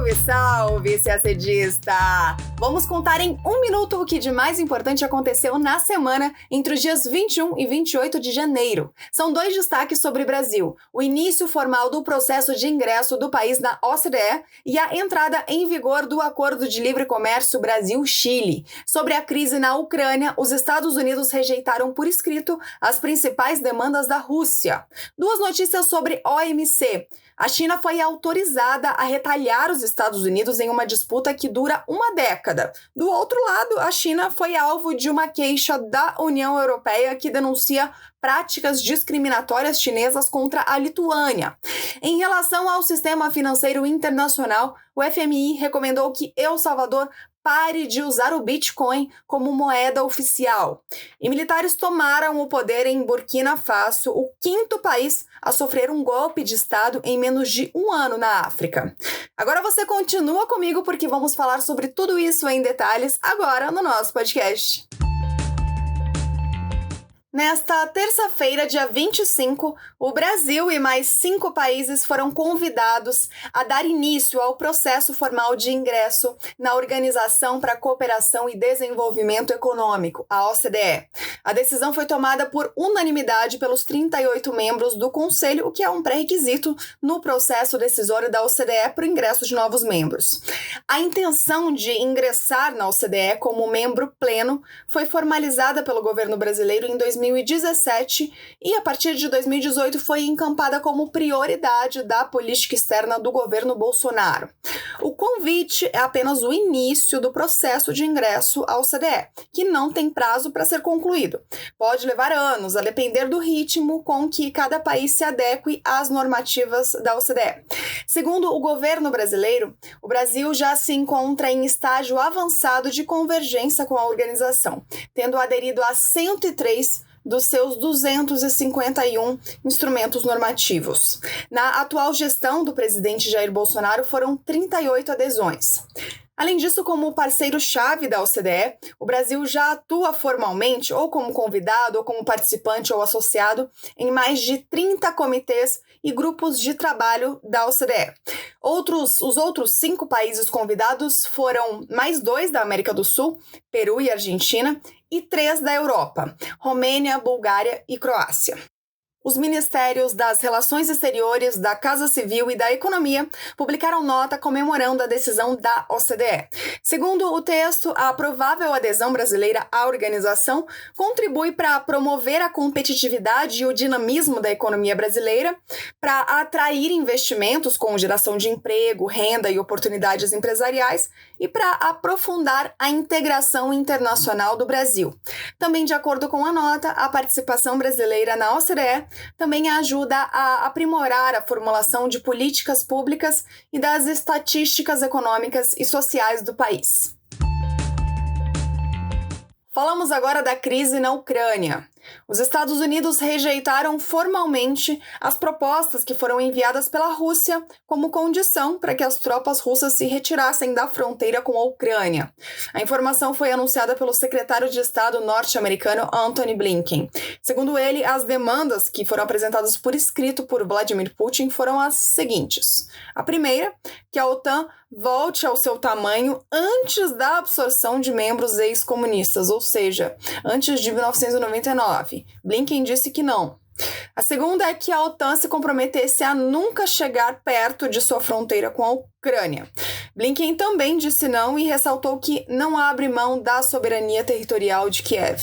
Salve, salve, CACDista! Vamos contar em um minuto o que de mais importante aconteceu na semana entre os dias 21 e 28 de janeiro. São dois destaques sobre o Brasil: o início formal do processo de ingresso do país na OCDE e a entrada em vigor do Acordo de Livre Comércio Brasil-Chile. Sobre a crise na Ucrânia, os Estados Unidos rejeitaram por escrito as principais demandas da Rússia. Duas notícias sobre OMC. A China foi autorizada a retalhar os Estados Unidos em uma disputa que dura uma década. Do outro lado, a China foi alvo de uma queixa da União Europeia que denuncia práticas discriminatórias chinesas contra a Lituânia. Em relação ao sistema financeiro internacional, o FMI recomendou que El Salvador pare de usar o Bitcoin como moeda oficial. E militares tomaram o poder em Burkina Faso, o quinto país a sofrer um golpe de Estado em menos de um ano na África. Agora você continua comigo porque vamos falar sobre tudo isso em detalhes agora no nosso podcast. Nesta terça-feira, dia 25, o Brasil e mais 5 países foram convidados a dar início ao processo formal de ingresso na Organização para a Cooperação e Desenvolvimento Econômico, a OCDE. A decisão foi tomada por unanimidade pelos 38 membros do Conselho, o que é um pré-requisito no processo decisório da OCDE para o ingresso de novos membros. A intenção de ingressar na OCDE como membro pleno foi formalizada pelo governo brasileiro em 2017 e, a partir de 2018, foi encampada como prioridade da política externa do governo Bolsonaro. O convite é apenas o início do processo de ingresso à OCDE, que não tem prazo para ser concluído. Pode levar anos, a depender do ritmo com que cada país se adeque às normativas da OCDE. Segundo o governo brasileiro, o Brasil já se encontra em estágio avançado de convergência com a organização, tendo aderido a 103 dos seus 251 instrumentos normativos. Na atual gestão do presidente Jair Bolsonaro, foram 38 adesões. Além disso, como parceiro-chave da OCDE, o Brasil já atua formalmente, ou como convidado, ou como participante ou associado, em mais de 30 comitês e grupos de trabalho da OCDE. Os outros 5 países convidados foram mais 2 da América do Sul, Peru e Argentina, e 3 da Europa, Romênia, Bulgária e Croácia. Os ministérios das Relações Exteriores, da Casa Civil e da Economia publicaram nota comemorando a decisão da OCDE. Segundo o texto, a provável adesão brasileira à organização contribui para promover a competitividade e o dinamismo da economia brasileira, para atrair investimentos com geração de emprego, renda e oportunidades empresariais e para aprofundar a integração internacional do Brasil. Também, de acordo com a nota, a participação brasileira na OCDE também ajuda a aprimorar a formulação de políticas públicas e das estatísticas econômicas e sociais do país. Falamos agora da crise na Ucrânia. Os Estados Unidos rejeitaram formalmente as propostas que foram enviadas pela Rússia como condição para que as tropas russas se retirassem da fronteira com a Ucrânia. A informação foi anunciada pelo secretário de Estado norte-americano Antony Blinken. Segundo ele, as demandas que foram apresentadas por escrito por Vladimir Putin foram as seguintes. A primeira, que a OTAN volte ao seu tamanho antes da absorção de membros ex-comunistas, ou seja, antes de 1999. Blinken disse que não. A segunda é que a OTAN se comprometesse a nunca chegar perto de sua fronteira com a Ucrânia. Blinken também disse não e ressaltou que não abre mão da soberania territorial de Kiev.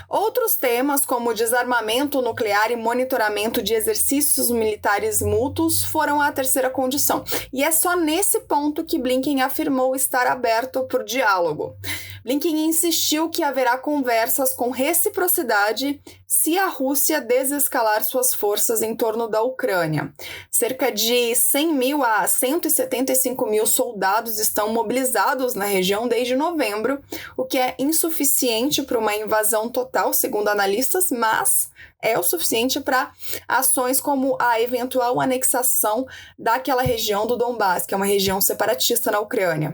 Outros temas, como desarmamento nuclear e monitoramento de exercícios militares mútuos, foram a terceira condição. E é só nesse ponto que Blinken afirmou estar aberto por diálogo. Blinken insistiu que haverá conversas com reciprocidade se a Rússia desescalar suas forças em torno da Ucrânia. Cerca de 100 mil a 175 mil soldados estão mobilizados na região desde novembro, o que é insuficiente para uma invasão total, segundo analistas, mas é o suficiente para ações como a eventual anexação daquela região do Donbass, que é uma região separatista na Ucrânia.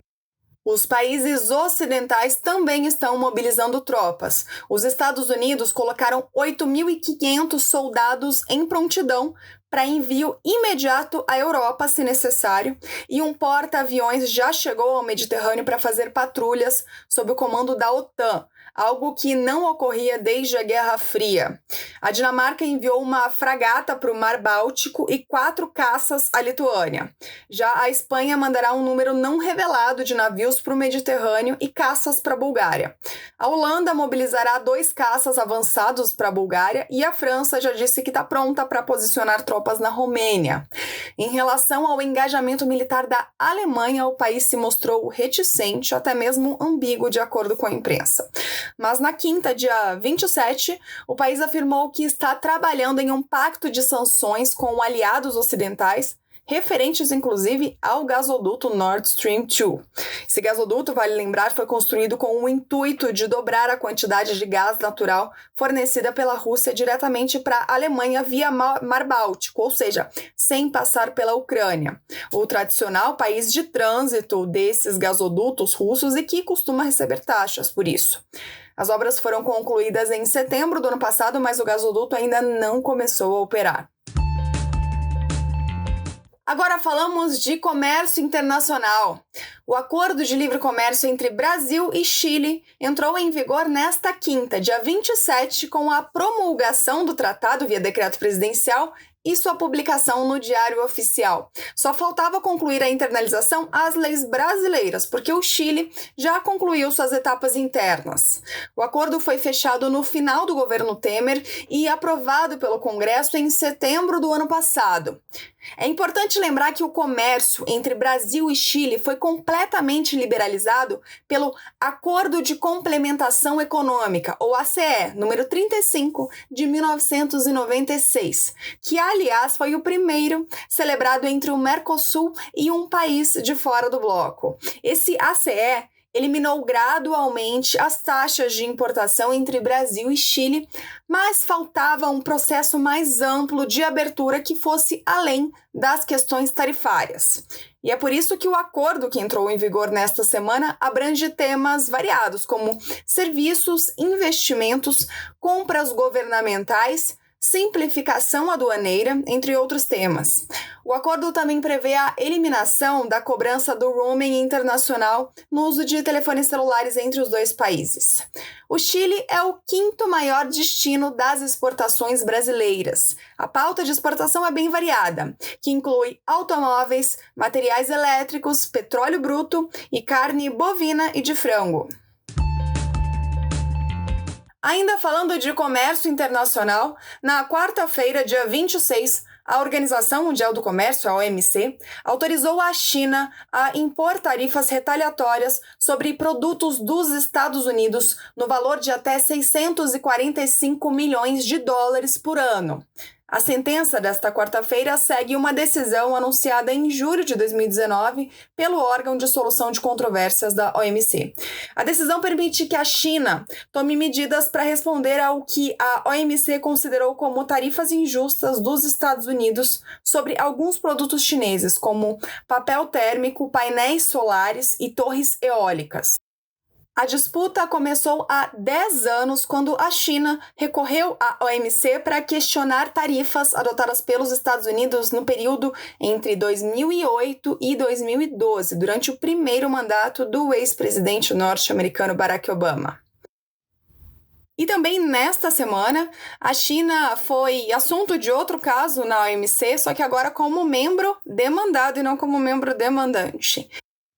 Os países ocidentais também estão mobilizando tropas. Os Estados Unidos colocaram 8.500 soldados em prontidão para envio imediato à Europa, se necessário, e um porta-aviões já chegou ao Mediterrâneo para fazer patrulhas sob o comando da OTAN, algo que não ocorria desde a Guerra Fria. A Dinamarca enviou uma fragata para o Mar Báltico e 4 caças à Lituânia. Já a Espanha mandará um número não revelado de navios para o Mediterrâneo e caças para a Bulgária. A Holanda mobilizará 2 caças avançados para a Bulgária e a França já disse que está pronta para posicionar tropas na Romênia. Em relação ao engajamento militar da Alemanha, o país se mostrou reticente, até mesmo ambíguo, de acordo com a imprensa. Mas na quinta, dia 27, o país afirmou que está trabalhando em um pacto de sanções com aliados ocidentais, referentes inclusive ao gasoduto Nord Stream 2. Esse gasoduto, vale lembrar, foi construído com o intuito de dobrar a quantidade de gás natural fornecida pela Rússia diretamente para a Alemanha via Mar Báltico, ou seja, sem passar pela Ucrânia, o tradicional país de trânsito desses gasodutos russos e que costuma receber taxas por isso. As obras foram concluídas em setembro do ano passado, mas o gasoduto ainda não começou a operar. Agora falamos de comércio internacional. O Acordo de Livre Comércio entre Brasil e Chile entrou em vigor nesta quinta, dia 27, com a promulgação do tratado via decreto presidencial e sua publicação no Diário Oficial. Só faltava concluir a internalização às leis brasileiras, porque o Chile já concluiu suas etapas internas. O acordo foi fechado no final do governo Temer e aprovado pelo Congresso em setembro do ano passado. É importante lembrar que o comércio entre Brasil e Chile foi completamente liberalizado pelo Acordo de Complementação Econômica, ou ACE, número 35, de 1996, que, aliás, foi o primeiro celebrado entre o Mercosul e um país de fora do bloco. Esse ACE eliminou gradualmente as taxas de importação entre Brasil e Chile, mas faltava um processo mais amplo de abertura que fosse além das questões tarifárias. E é por isso que o acordo que entrou em vigor nesta semana abrange temas variados, como serviços, investimentos, compras governamentais, simplificação aduaneira, entre outros temas. O acordo também prevê a eliminação da cobrança do roaming internacional no uso de telefones celulares entre os dois países. O Chile é o 5º maior destino das exportações brasileiras. A pauta de exportação é bem variada, que inclui automóveis, materiais elétricos, petróleo bruto e carne bovina e de frango. Ainda falando de comércio internacional, na quarta-feira, dia 26, a Organização Mundial do Comércio, a OMC, autorizou a China a impor tarifas retaliatórias sobre produtos dos Estados Unidos no valor de até 645 milhões de dólares por ano. A sentença desta quarta-feira segue uma decisão anunciada em julho de 2019 pelo órgão de solução de controvérsias da OMC. A decisão permite que a China tome medidas para responder ao que a OMC considerou como tarifas injustas dos Estados Unidos sobre alguns produtos chineses, como papel térmico, painéis solares e torres eólicas. A disputa começou há 10 anos, quando a China recorreu à OMC para questionar tarifas adotadas pelos Estados Unidos no período entre 2008 e 2012, durante o primeiro mandato do ex-presidente norte-americano Barack Obama. E também nesta semana, a China foi assunto de outro caso na OMC, só que agora como membro demandado e não como membro demandante.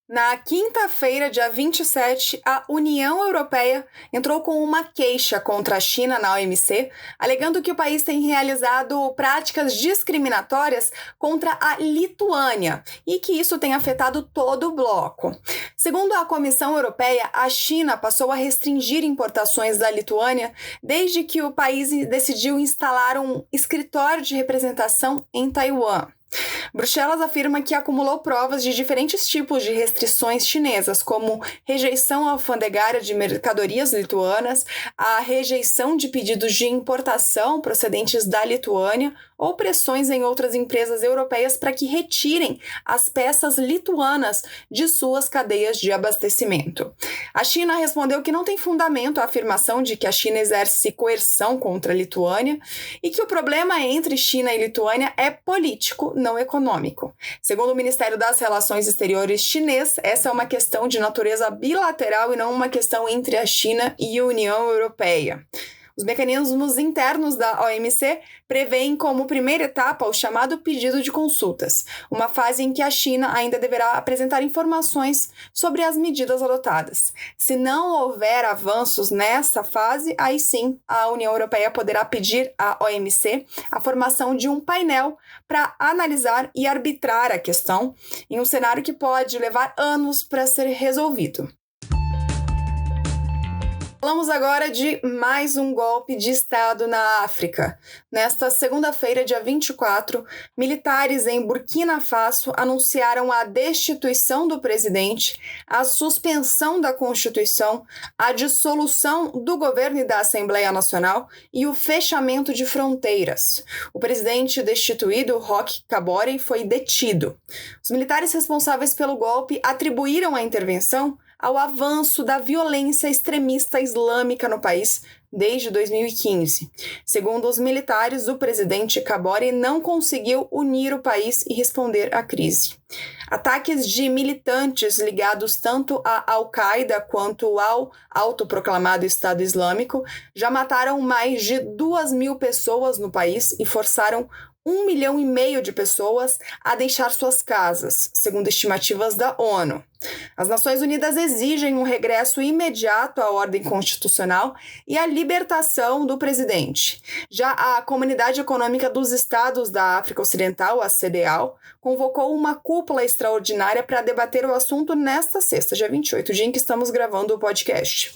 Na quinta-feira, dia 27, a União Europeia entrou com uma queixa contra a China na OMC, alegando que o país tem realizado práticas discriminatórias contra a Lituânia e que isso tem afetado todo o bloco. Segundo a Comissão Europeia, a China passou a restringir importações da Lituânia desde que o país decidiu instalar um escritório de representação em Taiwan. Bruxelas afirma que acumulou provas de diferentes tipos de restrições chinesas, como rejeição alfandegária de mercadorias lituanas, a rejeição de pedidos de importação procedentes da Lituânia ou pressões em outras empresas europeias para que retirem as peças lituanas de suas cadeias de abastecimento. A China respondeu que não tem fundamento a afirmação de que a China exerce coerção contra a Lituânia e que o problema entre China e Lituânia é político, não econômico. Segundo o Ministério das Relações Exteriores chinês, essa é uma questão de natureza bilateral e não uma questão entre a China e a União Europeia. Os mecanismos internos da OMC prevêem como primeira etapa o chamado pedido de consultas, uma fase em que a China ainda deverá apresentar informações sobre as medidas adotadas. Se não houver avanços nessa fase, aí sim a União Europeia poderá pedir à OMC a formação de um painel para analisar e arbitrar a questão, em um cenário que pode levar anos para ser resolvido. Falamos agora de mais um golpe de Estado na África. Nesta segunda-feira, dia 24, militares em Burkina Faso anunciaram a destituição do presidente, a suspensão da Constituição, a dissolução do governo e da Assembleia Nacional e o fechamento de fronteiras. O presidente destituído, Roch Kabore, foi detido. Os militares responsáveis pelo golpe atribuíram a intervenção ao avanço da violência extremista islâmica no país desde 2015. Segundo os militares, o presidente Kabore não conseguiu unir o país e responder à crise. Ataques de militantes ligados tanto à Al-Qaeda quanto ao autoproclamado Estado Islâmico já mataram mais de 2.000 pessoas no país e forçaram 1,5 milhão de pessoas a deixar suas casas, segundo estimativas da ONU. As Nações Unidas exigem um regresso imediato à ordem constitucional e a libertação do presidente. Já a Comunidade Econômica dos Estados da África Ocidental, a CEDEAO, convocou uma cúpula extraordinária para debater o assunto nesta sexta, dia 28, dia em que estamos gravando o podcast.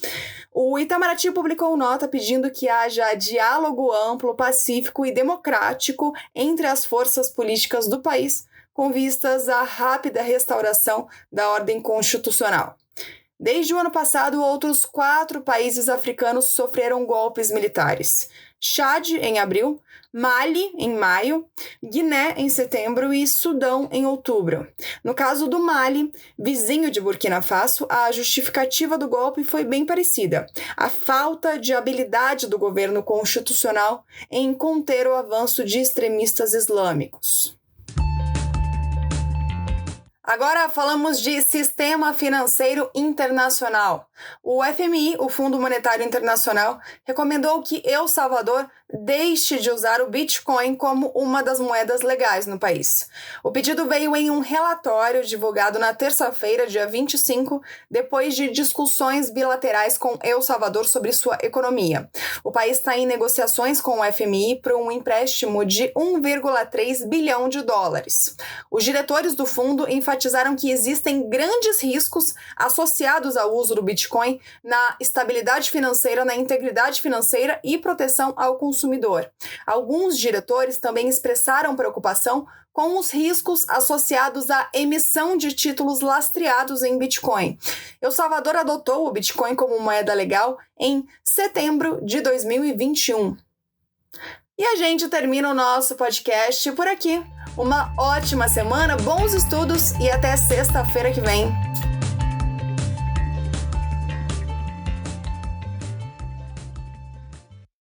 O Itamaraty publicou nota pedindo que haja diálogo amplo, pacífico e democrático entre as forças políticas do país, com vistas à rápida restauração da ordem constitucional. Desde o ano passado, outros 4 países africanos sofreram golpes militares. Chad, em abril, Mali, em maio, Guiné, em setembro e Sudão, em outubro. No caso do Mali, vizinho de Burkina Faso, a justificativa do golpe foi bem parecida: a falta de habilidade do governo constitucional em conter o avanço de extremistas islâmicos. Agora falamos de sistema financeiro internacional. O FMI, o Fundo Monetário Internacional, recomendou que El Salvador deixe de usar o Bitcoin como uma das moedas legais no país. O pedido veio em um relatório divulgado na terça-feira, dia 25, depois de discussões bilaterais com El Salvador sobre sua economia. O país está em negociações com o FMI para um empréstimo de 1,3 bilhão de dólares. Os diretores do fundo enfatizaram que existem grandes riscos associados ao uso do Bitcoin na estabilidade financeira, na integridade financeira e proteção ao consumidor. Alguns diretores também expressaram preocupação com os riscos associados à emissão de títulos lastreados em Bitcoin. El Salvador adotou o Bitcoin como moeda legal em setembro de 2021. E a gente termina o nosso podcast por aqui. Uma ótima semana, bons estudos e até sexta-feira que vem.